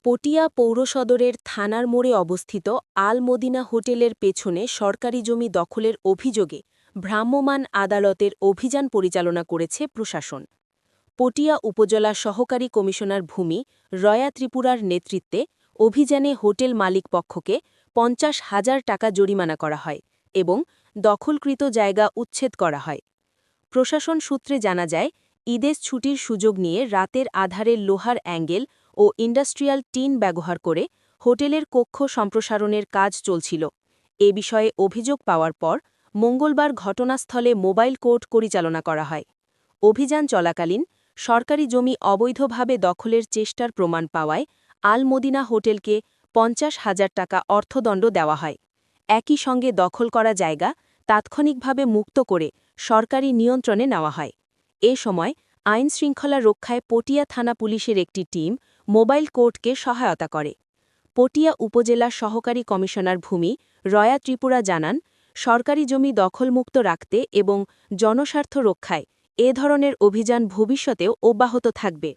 পটিয়া পৌরসদরের থানার মোড়ে অবস্থিত আল মদিনা হোটেলের পেছনে সরকারি জমি দখলের অভিযোগে ভ্রাম্যমাণ আদালতের অভিযান পরিচালনা করেছে প্রশাসন। পটিয়া উপজেলা সহকারী কমিশনার ভূমি রয়া ত্রিপুরার নেতৃত্বে অভিযানে হোটেল মালিক পক্ষকে ৫০,০০০ টাকা জরিমানা করা হয় এবং দখলকৃত জায়গা উচ্ছেদ করা হয়। প্রশাসন সূত্রে জানা যায়, ঈদের ছুটির সুযোগ নিয়ে রাতের আধারে লোহার অ্যাঙ্গেল ও ইন্ডাস্ট্রিয়াল টিন ব্যবহার করে হোটেলের কক্ষ সম্প্রসারণের কাজ চলছিল। এ বিষয়ে অভিযোগ পাওয়ার পর মঙ্গলবার ঘটনাস্থলে মোবাইল কোর্ট পরিচালনা করা হয়। অভিযান চলাকালীন সরকারি জমি অবৈধভাবে দখলের চেষ্টার প্রমাণ পাওয়ায় আল মদিনা হোটেলকে ৫০,০০০ টাকা অর্থদণ্ড দেওয়া হয়। একই সঙ্গে দখল করা জায়গা তাৎক্ষণিকভাবে মুক্ত করে সরকারি নিয়ন্ত্রণে নেওয়া হয়। এ সময় আইনশৃঙ্খলা রক্ষায় পটিয়া থানা পুলিশের একটি টিম মোবাইল কোর্টকে সহায়তা করে। পটিয়া উপজেলা সহকারী কমিশনার ভূমি রয়া ত্রিপুরা জানান, সরকারি জমি দখলমুক্ত রাখতে এবং জনস্বার্থ রক্ষায় এ ধরনের অভিযান ভবিষ্যতেও অব্যাহত থাকবে।